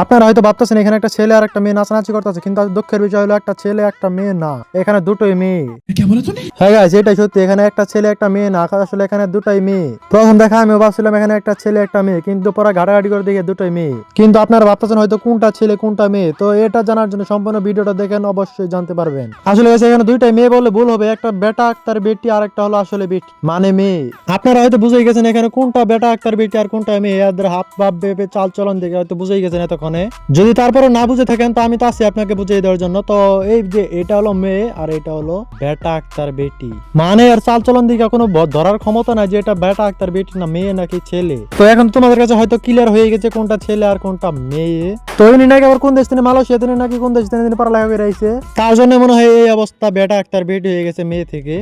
আপনারা হয়তো ভাবতেছেন এখানে একটা ছেলে আর একটা মেয়ে নাচানাচি করতেছে, কিন্তু দুঃখের বিষয় হলো একটা ছেলে একটা মেয়ে না, এখানে দুটোই মেয়ে। হ্যাঁ গাইস, এটাই সত্যি, এখানে একটা ছেলে একটা মেয়ে না, আসলে এখানে দুটাই মেয়ে। প্রথম দেখা আমি ভাবছিলাম এখানে একটা ছেলে একটা মেয়ে, কিন্তু পরে ঘাটাঘাটি করে দেখে দুটোই মেয়ে। কিন্তু আপনারা ভাবতেছেন হয়তো কোনটা ছেলে কোনটা মেয়ে, তো এটা জানার জন্য সম্পূর্ণ ভিডিওটা দেখেন, অবশ্যই জানতে পারবেন। আসলে এখানে দুইটাই মেয়ে বললে ভুল হবে, একটা বেটা আক্তার বেটি আর একটা হলো আসলে বেটি মানে মেয়ে। আপনারা হয়তো বুঝেই গেছেন এখানে কোনটা বেটা আক্তার বেটি আর কোনটা মেয়ে, এদের হাত ভাব ভেবে চাল চলন দেখে হয়তো বুঝেই গেছেন এতক্ষণে। যদি তারপরে না বুঝে থাকেন তো আমি তো আছি আপনাকে বুঝিয়ে দেওয়ার জন্য। তো এই যে এটা হলো মেয়ে আর এটা হলো বেটা আক্তার বেটি, মানে আর চাল চলন দিকে কোনো ধরার ক্ষমতা নাই যে এটা বেটা আক্তার বেটি না মেয়ে নাকি ছেলে। তো এখন তোমাদের কাছে হয়তো ক্লিয়ার হয়ে গেছে কোনটা ছেলে আর কোনটা মেয়ে। তো ইনি নাকি আবার কোন দেশ থেকে, মালয়েশিয়া থেকে নাকি কোন দেশ থেকে পড়ালেখা করে আইছে, তার জন্য মনে হয় এই অবস্থা, বেটা আক্তার বেটি হয়ে গেছে মেয়ে থেকে।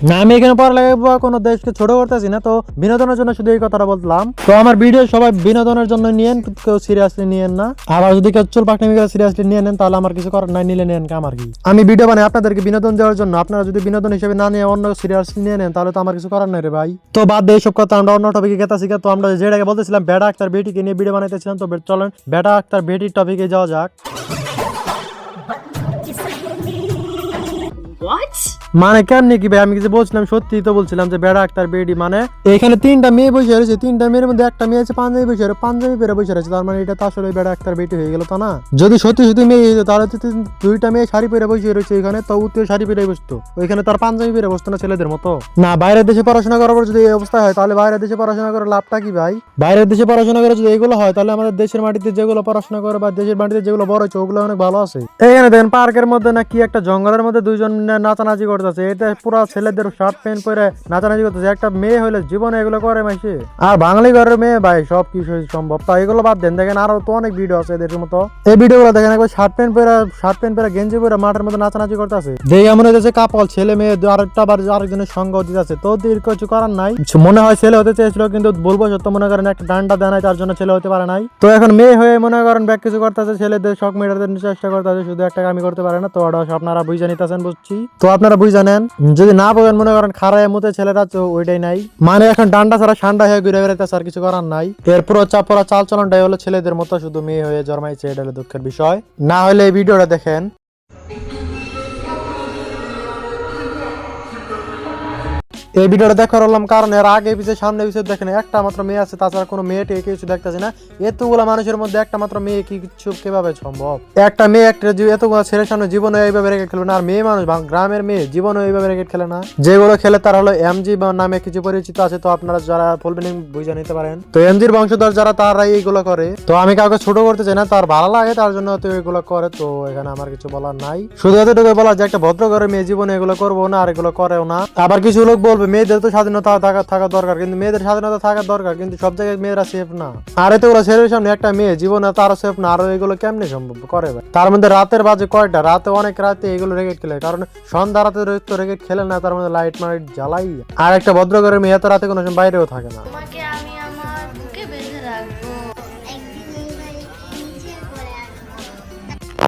না আমি এখানে পড়ালেখা বা কোনো দেশকে ছোট করতেছি না, তো বিনোদনের জন্য শুধু এই কথাটা বললাম। তো আমার ভিডিও সবাই বিনোদনের জন্য নিয়েন, কেউ সিরিয়াসলি নিয়েন না। আবার যদি কেউ চুল পাকনামি করে সিরিয়াসলি নিয়ে নেন তাহলে আমার কিছু করার নাই, নিলে নেন আমার কি। আমি ভিডিও বানাই আপনাদেরকে বিনোদন দেওয়ার জন্য, আপনারা যদি বিনোদন হিসেবে না নিয়ে অন্য সিরিয়াসলি নিয়ে নেন তাহলে তো আমার কিছু করার নাই রে ভাই। তো বাদ দিয়ে এইসব কথা, আমরা অন্য টপিকে গেতাছি। তো আমরা যেটাকে বলতেছিলাম বেটা আক্তার বেটিকে নিয়ে ভিডিও বানাইতেছিলাম, তো চলেন বেটা আক্তার বেটির টপিকে যাওয়া যাক। মানে কেমনি কি ভাই, আমি কিছু বলছিলাম সত্যি তো বলছিলাম যে বেড়া আক্তার বেডি, মানে এখানে তিনটা মেয়ে বসে রয়েছে, তিনটা মেয়ের মধ্যে একটা মেয়ে আছে পাঞ্জাবি বসে, পাঞ্জাবি পেরে বসে রয়েছে, তার মানে এটা তো আসলে বেড়া আক্তার বেটি হয়ে গেল। তো না, যদি সত্যি সত্যি মেয়ে হইতো তাহলে তো দুইটা মেয়ে শাড়ি পরে বসে রয়েছে এখানে, তো উত্তর শাড়ি পরে বসতো, ওইখানে তার পাঞ্জাবি পরে বসতো না ছেলেদের মতো। না, বাইরের দেশে পড়াশোনা করার পর যদি এই অবস্থা হয় তাহলে বাইরের দেশে পড়াশোনা করে লাভটা কি ভাই? বাইরের দেশে পড়াশোনা করে যদি এগুলো হয় তাহলে আমাদের দেশের মাটিতে যেগুলো পড়াশোনা করে বা দেশের মাটিতে যেগুলো বড় হচ্ছে ওগুলো অনেক ভালো আছে। এখানে দেখেন পার্কের মধ্যে না কি একটা জঙ্গলের মধ্যে দুইজন নাচানাচি করতেছে, এটা পুরো ছেলেদের শার্ট প্যান্ট পরে নাচানাচি করতেছে। একটা মেয়ে হইলে জীবনে এগুলো করে মাইসে, আর বাঙালি ঘরের মেয়ে ভাই সব কিছু সম্ভব। তা এগুলো বাদ দেন, দেখেন আরো তো অনেক ভিডিও আছে এদের মতো। এই ভিডিও গুলো দেখেন একবার শার্ট প্যান্ট পরে গেঞ্জি পরে মাঠের মধ্যে নাচানাচি করতেছে, দেখে মনে হচ্ছে কাপল ছেলে মেয়ে আরেকটা বার আরেকজনের সঙ্গ দিতেছে। তো কিছু করার নাই, মনে হয় ছেলে হতে চেয়েছিল কিন্তু বলবো সত্য মনে করেন একটা ডান্ডা দেয় নাই, তার জন্য ছেলে হতে পারে নাই। তো এখন মেয়ে হয়ে মনে করেন ব্যাক কিছু করতেছে, ছেলেদের শখ মেটাতে চেষ্টা করতেছে, শুধু একটা কামি করতে পারে না। তো ওটা আপনারা বুঝে নিতেছেন বুঝছি, তো আপনারা বুঝে নেন। যদি না বোঝেন মনে করেন খারায় মতে ছেলেরা তো ওইটাই নাই, মানে এখন ডান্ডা ছাড়া ঠান্ডা হয়ে ঘুরে বেড়াইতেছে, আর কিছু করার নাই। এরপর চাপড়া চাল চলনটাই হলো ছেলেদের মতো, শুধু মেয়ে হয়ে জন্মাইছে, এটা হলো দুঃখের বিষয়। না হলে এই ভিডিওটা দেখেন। এই ভিডিওটা দেখার হলাম কারণ এর আগে পিছিয়ে সামনে পিছিয়ে দেখেন একটা মাত্র মেয়ে আছে, তাছাড়া কোনো মেয়েটি কিছু দেখতেছি না। এতগুলো মানুষের মধ্যে একটা মাত্র মেয়ে কি কিছু কিভাবে সম্ভব? একটা মেয়ে একটা এতগুলো ছেলের সামনে জীবনে এইভাবে রেকেট খেলবে না। আর মেয়ে মানুষ গ্রামের মেয়ে জীবনে এইভাবে রেকেট খেলে না, যেগুলো খেলে তার হলো এমজি নামে কিছু পরিচিত আছে। তো আপনারা যারা ফুল মিনিং বুঝে নিতে পারেন, তো এমজির বংশধর যারা তারা এইগুলো করে। তো আমি কাউকে ছোট করতে চাই না, তার ভালো লাগে তার জন্য তো এগুলো করে। তো এখানে আমার কিছু বলার নাই, শুধু এতটুকু বলা যে একটা ভদ্র ঘরের মেয়ে জীবনে এগুলো করবো না আর এগুলো করেও না। আবার কিছু লোক বলবে মেয়েদের তো স্বাধীনতা থাকা দরকার, কিন্তু মেয়েদের স্বাধীনতা থাকা দরকার, কিন্তু সব জায়গায় মেয়েরা সেফ না। আর এতগুলো ছেলের সামনে একটা মেয়ে জীবনে তারও সেফ না, আর এগুলো কেমনে সম্ভব করে ভাই? তার মধ্যে রাতের বাজে কয়টা, রাতে অনেক রাতে এগুলো রেকেট খেলে, কারণ সন্ধ্যা রাতে তো রেকেট খেলে না, তার মধ্যে লাইট মাইট জ্বালাই। আর একটা ভদ্র ঘরের মেয়ে এত রাতে কোনো সময় বাইরেও থাকে না।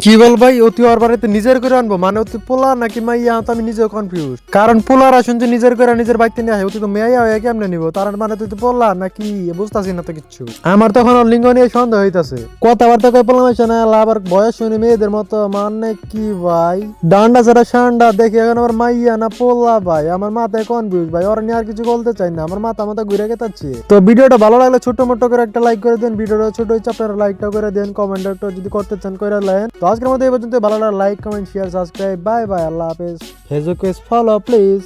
কি বল ভাই, অতি ওর বাড়িতে নিজের করে আনবো মানে অতি পোলা নাকি মাইয়া? তো আমি নিজেও কনফিউজ, কারণ পোলারা শুনছে নিজের করে নিজের বাড়িতে নিয়ে আসে, অতি তো মেয়া হয়ে কেমনে নিবো? তার মানে তুই তো পোলা নাকি বুঝতেছি না তো কিচ্ছু। আমার তখন লিঙ্গ নিয়ে সন্দেহ হইতাছে, কথাবার্তা কই পোলা মাইছে না, আবার বয়স শুনি মেয়েদের মতো, মানে কি ভাই? ডান্ডা ছাড়া সান্ডা দেখে এখন আবার মাইয়া না পোলা ভাই, আমার মাথায় কনফিউজ ভাই। ওরা নিয়ে আর কিছু বলতে চাই না, আমার মাথা ঘুরে গেছে। তো ভিডিওটা ভালো লাগলে ছোট মোটো করে একটা লাইক করে দেন, ভিডিওটা ছোট হচ্ছে আপনারা লাইকটা করে দেন, কমেন্টটা যদি করতে চান করে লেন। তো আজকের মতো এই পর্যন্ত, ভালো লাগলে like comment share subscribe, bye bye, আল্লাহ হাফেজ। Facebook page follow please.